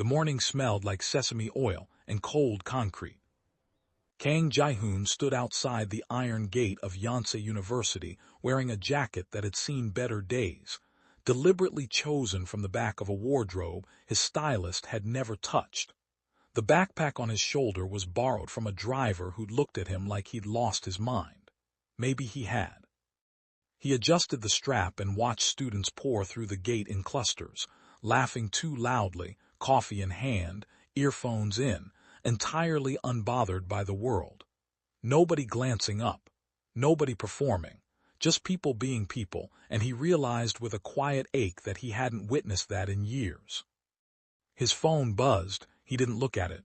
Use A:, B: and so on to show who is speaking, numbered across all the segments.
A: The morning smelled like sesame oil and cold concrete. Kang Ji-hoon stood outside the iron gate of Yonsei University wearing a jacket that had seen better days, deliberately chosen from the back of a wardrobe his stylist had never touched. The backpack on his shoulder was borrowed from a driver who'd looked at him like he'd lost his mind. Maybe he had. He adjusted the strap and watched students pour through the gate in clusters, laughing too loudly, coffee in hand, earphones in, entirely unbothered by the world. Nobody glancing up, nobody performing, just people being people, and he realized with a quiet ache that he hadn't witnessed that in years. His phone buzzed, he didn't look at it.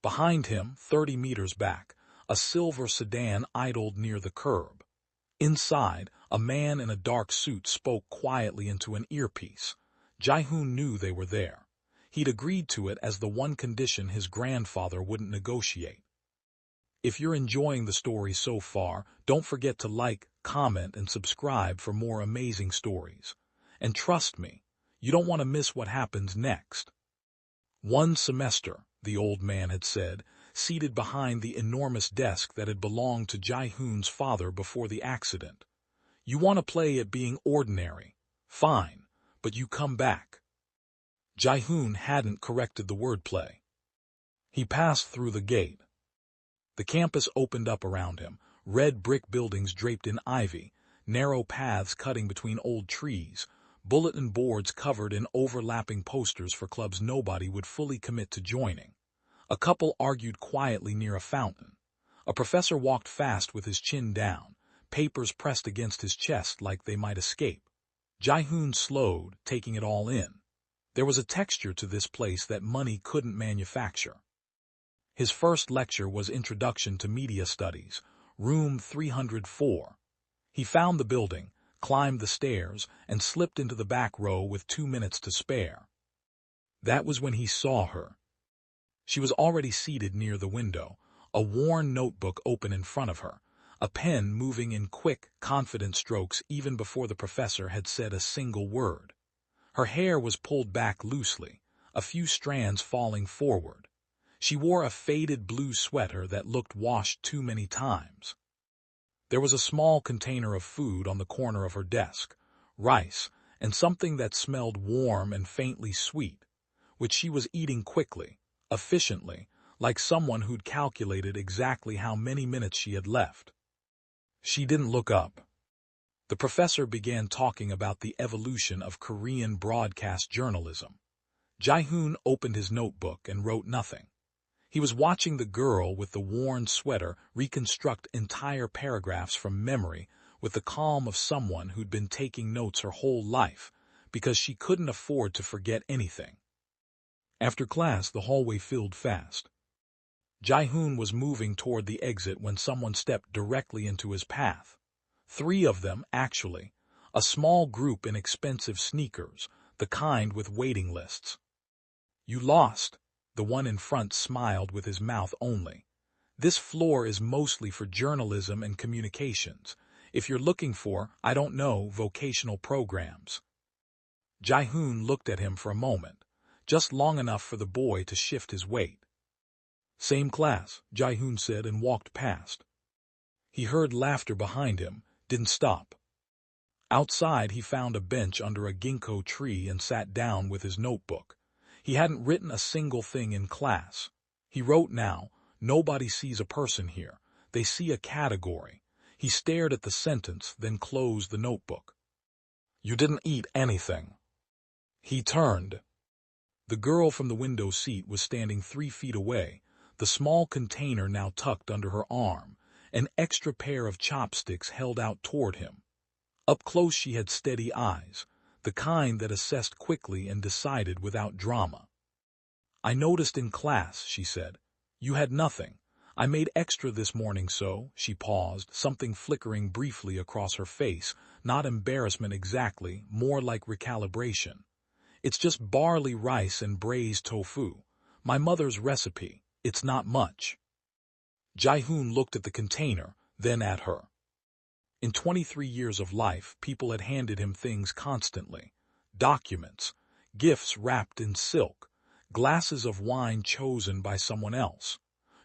A: Behind him, 30 meters back, a silver sedan idled near the curb. Inside, a man in a dark suit spoke quietly into an earpiece. Ji-hoon knew they were there. He'd agreed to it as the one condition his grandfather wouldn't negotiate. If you're enjoying the story so far, don't forget to like, comment, and subscribe for more amazing stories. And trust me, you don't want to miss what happens next. One semester, the old man had said, seated behind the enormous desk that had belonged to Ji-hoon's father before the accident. You want to play at being ordinary. Fine, but you come back. Ji-hoon hadn't corrected the wordplay. He passed through the gate. The campus opened up around him, red brick buildings draped in ivy, narrow paths cutting between old trees, bulletin boards covered in overlapping posters for clubs nobody would fully commit to joining. A couple argued quietly near a fountain. A professor walked fast with his chin down, papers pressed against his chest like they might escape. Ji-hoon slowed, taking it all in. There was a texture to this place that money couldn't manufacture. His first lecture was Introduction to Media Studies, room 304. He found the building, climbed the stairs, and slipped into the back row with 2 minutes to spare. That was when he saw her. She was already seated near the window, a worn notebook open in front of her, a pen moving in quick, confident strokes even before the professor had said a single word. Her hair was pulled back loosely, a few strands falling forward. She wore a faded blue sweater that looked washed too many times. There was a small container of food on the corner of her desk, rice, and something that smelled warm and faintly sweet, which she was eating quickly, efficiently, like someone who'd calculated exactly how many minutes she had left. She didn't look up. The professor began talking about the evolution of Korean broadcast journalism. Ji-hoon opened his notebook and wrote nothing. He was watching the girl with the worn sweater reconstruct entire paragraphs from memory with the calm of someone who'd been taking notes her whole life because she couldn't afford to forget anything. After class, the hallway filled fast. Ji-hoon was moving toward the exit when someone stepped directly into his path. 3 of them, actually, a small group in expensive sneakers, the kind with waiting lists. You lost. The one in front smiled with his mouth only. This floor is mostly for journalism and communications. If you're looking for, I don't know, vocational programs. Ji-hoon looked at him for a moment, just long enough for the boy to shift his weight. Same class, Ji-hoon said and walked past. He heard laughter behind him, didn't stop. Outside, he found a bench under a ginkgo tree and sat down with his notebook. He hadn't written a single thing in class. He wrote now, nobody sees a person here. They see a category. He stared at the sentence, then closed the notebook. You didn't eat anything. He turned. The girl from the window seat was standing 3 feet away, the small container now tucked under her arm, an extra pair of chopsticks held out toward him. Up close she had steady eyes, the kind that assessed quickly and decided without drama. I noticed in class, she said. You had nothing. I made extra this morning, so, she paused, something flickering briefly across her face, not embarrassment exactly, more like recalibration. It's just barley rice and braised tofu. My mother's recipe. It's not much. Ji-hoon looked at the container, then at her. In 23 years of life, people had handed him things constantly. Documents, gifts wrapped in silk, glasses of wine chosen by someone else.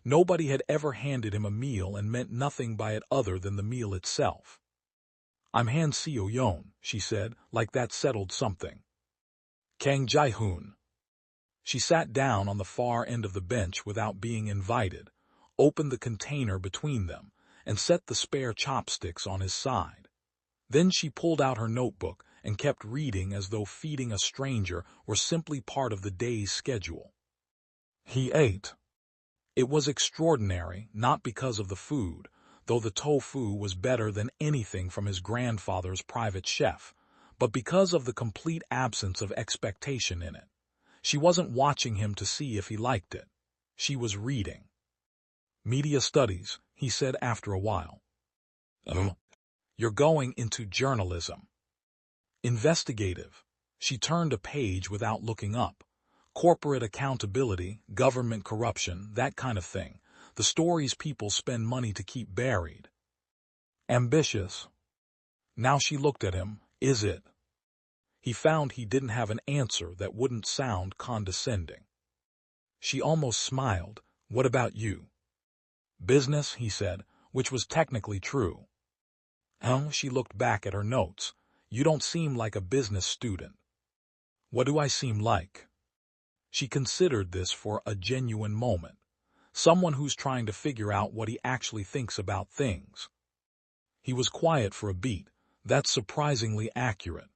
A: Nobody had ever handed him a meal and meant nothing by it other than the meal itself. "I'm Han Seo-yeon," she said, like that settled something. "Kang Ji-hoon." She sat down on the far end of the bench without being invited, opened the container between them, and set the spare chopsticks on his side. Then she pulled out her notebook and kept reading as though feeding a stranger were simply part of the day's schedule. He ate. It was extraordinary, not because of the food, though the tofu was better than anything from his grandfather's private chef, but because of the complete absence of expectation in it. She wasn't watching him to see if he liked it. She was reading. "Media studies," he said after a while. "You're going into journalism." "Investigative." She turned a page without looking up. "Corporate accountability, government corruption, that kind of thing. The stories people spend money to keep buried." "Ambitious." Now she looked at him. "Is it?" He found he didn't have an answer that wouldn't sound condescending. She almost smiled. "What about you?" "Business," he said, which was technically true. She looked back at her notes. "You don't seem like a business student." "What do I seem like?" She considered this for a genuine moment. Someone who's trying to figure out what he actually thinks about things. He was quiet for a beat. "That's surprisingly accurate."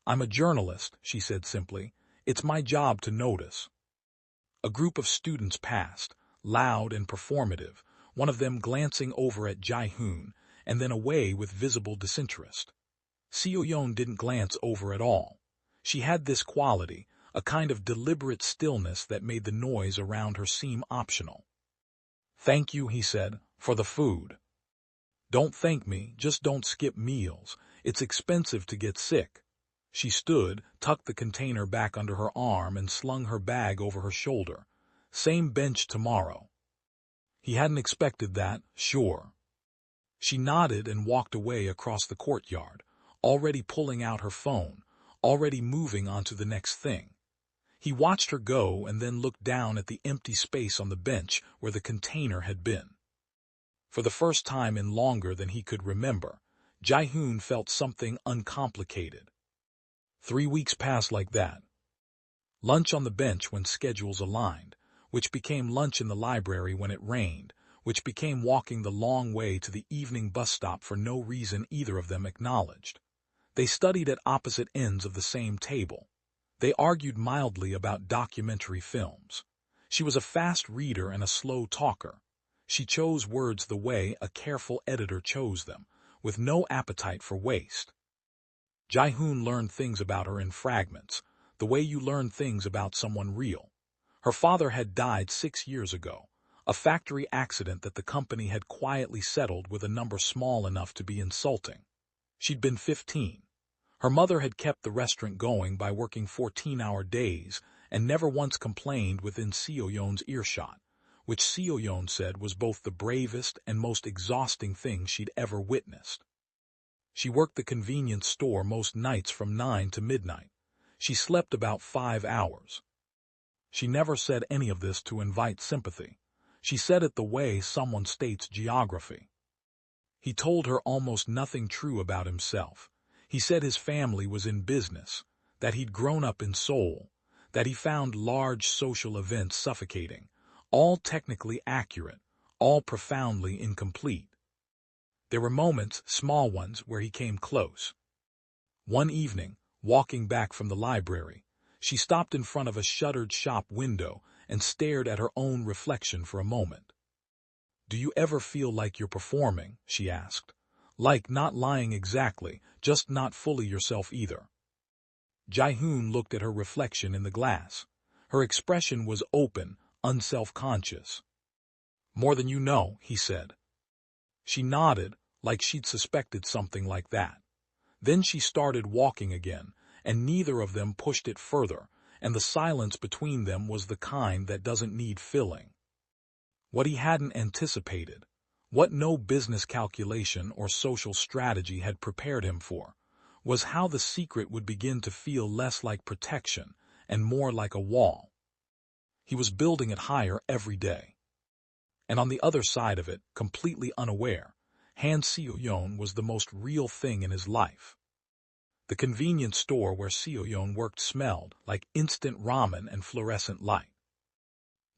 A: "I'm a journalist," she said simply. "It's my job to notice." A group of students passed, loud and performative, one of them glancing over at Ji-hoon, and then away with visible disinterest. Seo-yeon didn't glance over at all. She had this quality, a kind of deliberate stillness that made the noise around her seem optional. "Thank you," he said, "for the food." "Don't thank me, just don't skip meals. It's expensive to get sick." She stood, tucked the container back under her arm, and slung her bag over her shoulder. "Same bench tomorrow." He hadn't expected that, sure. She nodded and walked away across the courtyard, already pulling out her phone, already moving on to the next thing. He watched her go and then looked down at the empty space on the bench where the container had been. For the first time in longer than he could remember, Ji-hoon felt something uncomplicated. 3 weeks passed like that. Lunch on the bench when schedules aligned, which became lunch in the library when it rained, which became walking the long way to the evening bus stop for no reason either of them acknowledged. They studied at opposite ends of the same table. They argued mildly about documentary films. She was a fast reader and a slow talker. She chose words the way a careful editor chose them, with no appetite for waste. Ji-hoon learned things about her in fragments, the way you learn things about someone real. Her father had died 6 years ago, a factory accident that the company had quietly settled with a number small enough to be insulting. She'd been 15. Her mother had kept the restaurant going by working 14-hour days and never once complained within Seo-yeon's earshot, which Seo-yeon said was both the bravest and most exhausting thing she'd ever witnessed. She worked the convenience store most nights from 9 to midnight. She slept about 5 hours. She never said any of this to invite sympathy. She said it the way someone states geography. He told her almost nothing true about himself. He said his family was in business, that he'd grown up in Seoul, that he found large social events suffocating, all technically accurate, all profoundly incomplete. There were moments, small ones, where he came close. One evening, walking back from the library, she stopped in front of a shuttered shop window and stared at her own reflection for a moment. "Do you ever feel like you're performing?" she asked. "Like not lying exactly, just not fully yourself either." Ji-hoon looked at her reflection in the glass. Her expression was open, unself-conscious. "More than you know," he said. She nodded, like she'd suspected something like that. Then she started walking again, and neither of them pushed it further, and the silence between them was the kind that doesn't need filling. What he hadn't anticipated, what no business calculation or social strategy had prepared him for, was how the secret would begin to feel less like protection and more like a wall. He was building it higher every day. And on the other side of it, completely unaware, Han Seo-yeon was the most real thing in his life. The convenience store where Seo-yeon worked smelled like instant ramen and fluorescent light.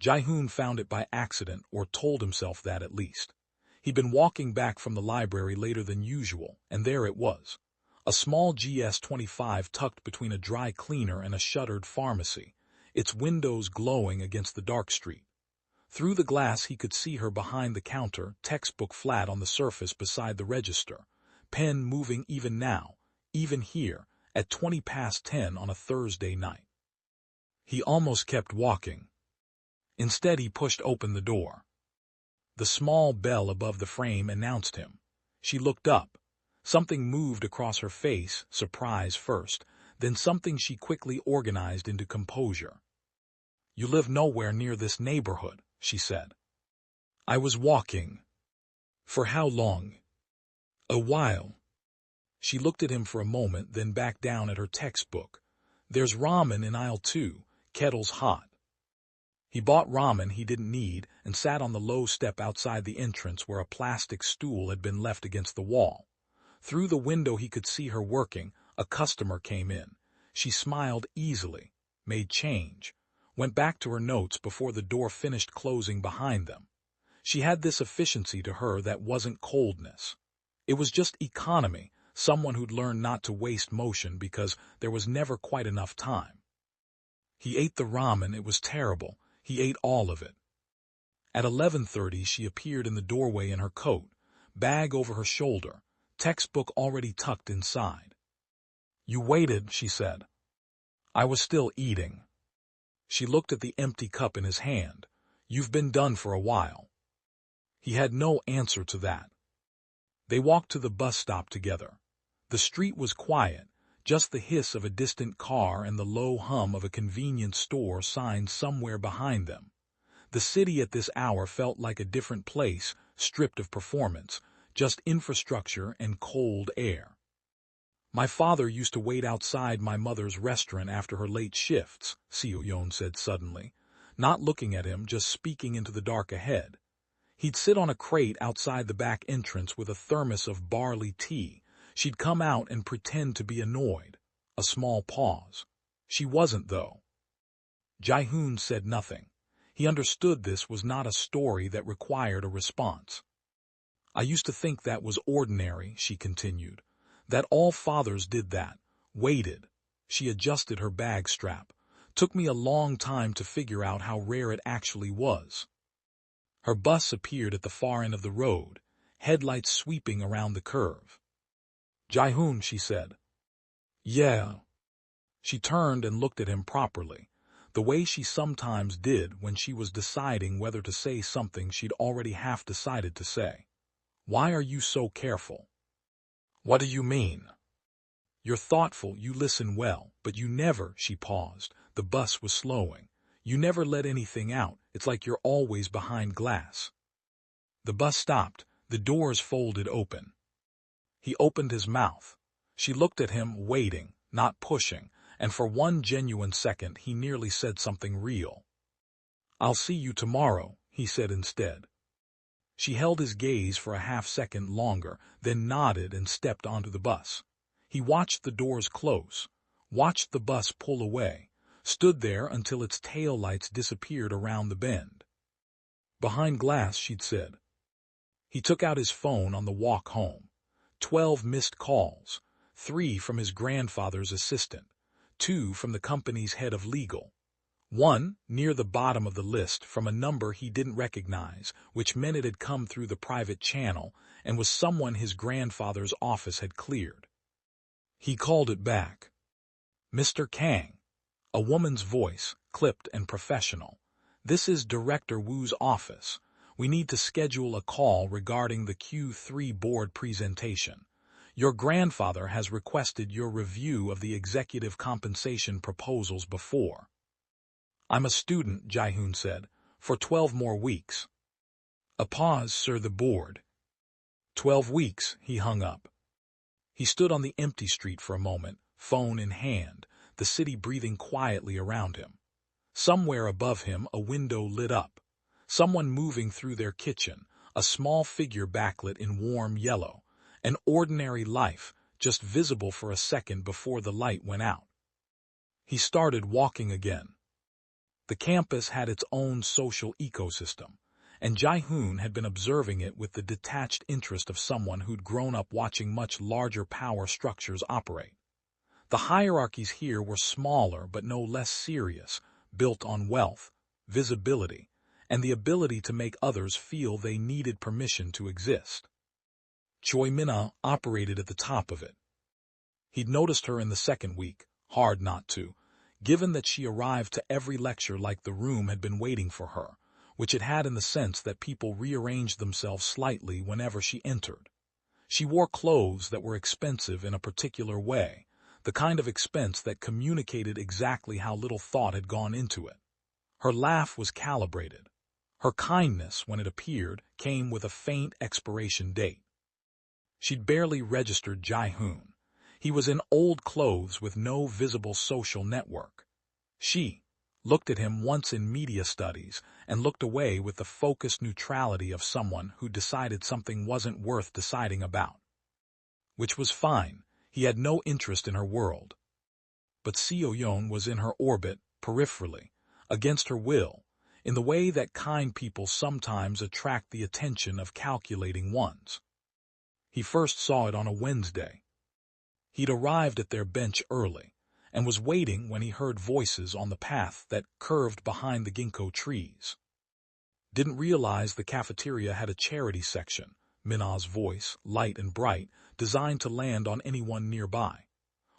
A: Ji-hoon found it by accident, or told himself that at least. He'd been walking back from the library later than usual, and there it was. A small GS-25 tucked between a dry cleaner and a shuttered pharmacy, its windows glowing against the dark street. Through the glass he could see her behind the counter, textbook flat on the surface beside the register, pen moving even now, even here, at 10:20 on a Thursday night. He almost kept walking. Instead he pushed open the door. The small bell above the frame announced him. She looked up. Something moved across her face, surprise first, then something she quickly organized into composure. "You live nowhere near this neighborhood," she said. "I was walking." "For how long?" "A while." She looked at him for a moment, then back down at her textbook. "There's ramen in aisle 2, kettle's hot." He bought ramen he didn't need and sat on the low step outside the entrance where a plastic stool had been left against the wall. Through the window he could see her working. A customer came in. She smiled easily, made change, went back to her notes before the door finished closing behind them. She had this efficiency to her that wasn't coldness. It was just economy, someone who'd learned not to waste motion because there was never quite enough time. He ate the ramen. It was terrible. He ate all of it. At 11:30 she appeared in the doorway in her coat, bag over her shoulder, textbook already tucked inside. "You waited," she said. "I was still eating." She looked at the empty cup in his hand. "You've been done for a while." He had no answer to that. They walked to the bus stop together. The street was quiet, just the hiss of a distant car and the low hum of a convenience store sign somewhere behind them. The city at this hour felt like a different place, stripped of performance, just infrastructure and cold air. "My father used to wait outside my mother's restaurant after her late shifts," Seo-yeon said suddenly, not looking at him, just speaking into the dark ahead. "He'd sit on a crate outside the back entrance with a thermos of barley tea. She'd come out and pretend to be annoyed." A small pause. She wasn't, though. Ji-hoon said nothing. He understood this was not a story that required a response. "I used to think that was ordinary," she continued. "That all fathers did that, waited." She adjusted her bag strap. "Took me a long time to figure out how rare it actually was." Her bus appeared at the far end of the road, headlights sweeping around the curve. "Ji-hoon," she said. "Yeah." She turned and looked at him properly, the way she sometimes did when she was deciding whether to say something she'd already half decided to say. "Why are you so careful?" "What do you mean?" "You're thoughtful, you listen well, but you never," she paused, the bus was slowing. "You never let anything out, it's like you're always behind glass." The bus stopped, the doors folded open. He opened his mouth. She looked at him, waiting, not pushing, and for one genuine second he nearly said something real. "I'll see you tomorrow," he said instead. She held his gaze for a half-second longer, then nodded and stepped onto the bus. He watched the doors close, watched the bus pull away, stood there until its taillights disappeared around the bend. "Behind glass," she'd said. He took out his phone on the walk home. 12 missed calls, 3 from his grandfather's assistant, 2 from the company's head of legal. 1, near the bottom of the list, from a number he didn't recognize, which meant it had come through the private channel and was someone his grandfather's office had cleared. He called it back. "Mr. Kang." A woman's voice, clipped and professional. "This is Director Wu's office. We need to schedule a call regarding the Q3 board presentation. Your grandfather has requested your review of the executive compensation proposals before." "I'm a student," Ji-hoon said, "for 12 more weeks." A pause, "Sir, the board." 12 weeks, he hung up. He stood on the empty street for a moment, phone in hand, the city breathing quietly around him. Somewhere above him a window lit up. Someone moving through their kitchen, a small figure backlit in warm yellow. An ordinary life, just visible for a second before the light went out. He started walking again. The campus had its own social ecosystem, and Ji-hoon had been observing it with the detached interest of someone who'd grown up watching much larger power structures operate. The hierarchies here were smaller but no less serious, built on wealth, visibility, and the ability to make others feel they needed permission to exist. Choi Min-ah operated at the top of it. He'd noticed her in the second week, hard not to, given that she arrived to every lecture like the room had been waiting for her, which it had in the sense that people rearranged themselves slightly whenever she entered. She wore clothes that were expensive in a particular way, the kind of expense that communicated exactly how little thought had gone into it. Her laugh was calibrated. Her kindness, when it appeared, came with a faint expiration date. She'd barely registered Ji-hoon. He was in old clothes with no visible social network. She looked at him once in media studies and looked away with the focused neutrality of someone who decided something wasn't worth deciding about. Which was fine. He had no interest in her world. But Seo-yeon was in her orbit, peripherally, against her will, in the way that kind people sometimes attract the attention of calculating ones. He first saw it on a Wednesday. He'd arrived at their bench early, and was waiting when he heard voices on the path that curved behind the ginkgo trees. Didn't realize the cafeteria had a charity section, Min-ah's voice, light and bright, designed to land on anyone nearby.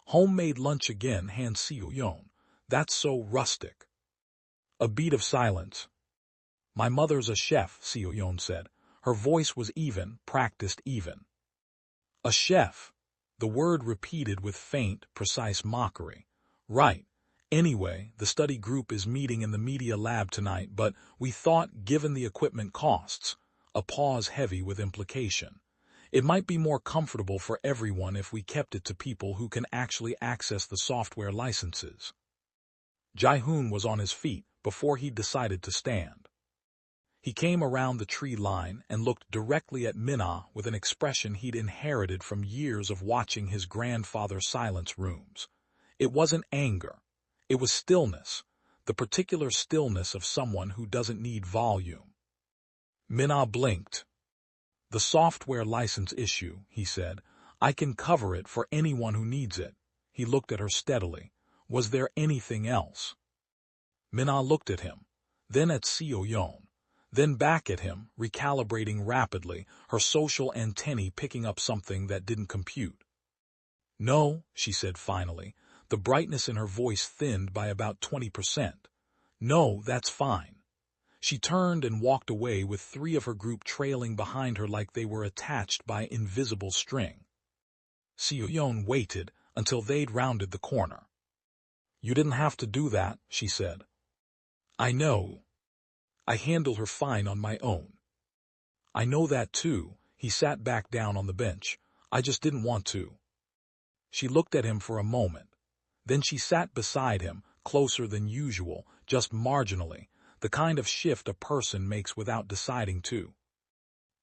A: Homemade lunch again, Han Seo-yeon. That's so rustic. A beat of silence. My mother's a chef, Seo-yeon said. Her voice was even, practiced even. A chef. The word repeated with faint, precise mockery. Right. Anyway, the study group is meeting in the media lab tonight, but we thought, given the equipment costs, a pause heavy with implication, it might be more comfortable for everyone if we kept it to people who can actually access the software licenses. Ji-hoon was on his feet before he decided to stand. He came around the tree line and looked directly at Min-ah with an expression he'd inherited from years of watching his grandfather silence rooms. It wasn't anger. It was stillness, the particular stillness of someone who doesn't need volume. Min-ah blinked. The software license issue, he said. I can cover it for anyone who needs it. He looked at her steadily. Was there anything else? Min-ah looked at him, then at Seo-yeon. Then back at him, recalibrating rapidly, her social antennae picking up something that didn't compute. No, she said finally, the brightness in her voice thinned by about 20%. No, that's fine. She turned and walked away with 3 of her group trailing behind her like they were attached by invisible string. Seo-yeon waited until they'd rounded the corner. You didn't have to do that, she said. I know. I handle her fine on my own. I know that too. He sat back down on the bench. I just didn't want to. She looked at him for a moment. Then she sat beside him, closer than usual, just marginally, the kind of shift a person makes without deciding to.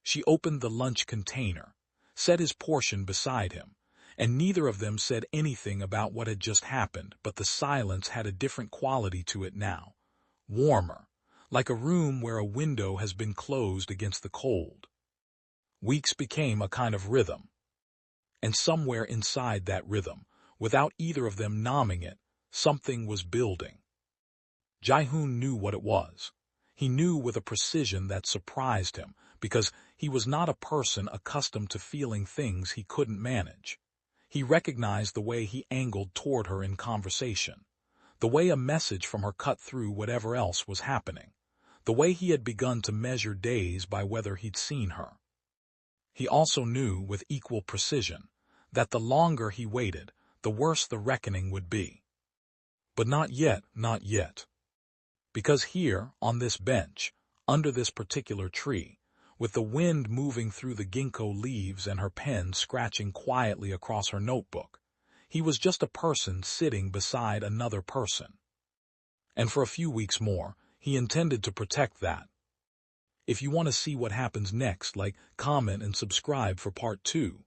A: She opened the lunch container, set his portion beside him, and neither of them said anything about what had just happened, but the silence had a different quality to it now. Warmer. Like a room where a window has been closed against the cold. Weeks became a kind of rhythm. And somewhere inside that rhythm, without either of them nomming it, something was building. Ji-hoon knew what it was. He knew with a precision that surprised him, because he was not a person accustomed to feeling things he couldn't manage. He recognized the way he angled toward her in conversation, the way a message from her cut through whatever else was happening. The way he had begun to measure days by whether he'd seen her. He also knew with equal precision that the longer he waited, the worse the reckoning would be. But not yet, not yet. Because here, on this bench, under this particular tree, with the wind moving through the ginkgo leaves and her pen scratching quietly across her notebook, he was just a person sitting beside another person. And for a few weeks more, he intended to protect that. If you want to see what happens next, like, comment, and subscribe for part 2.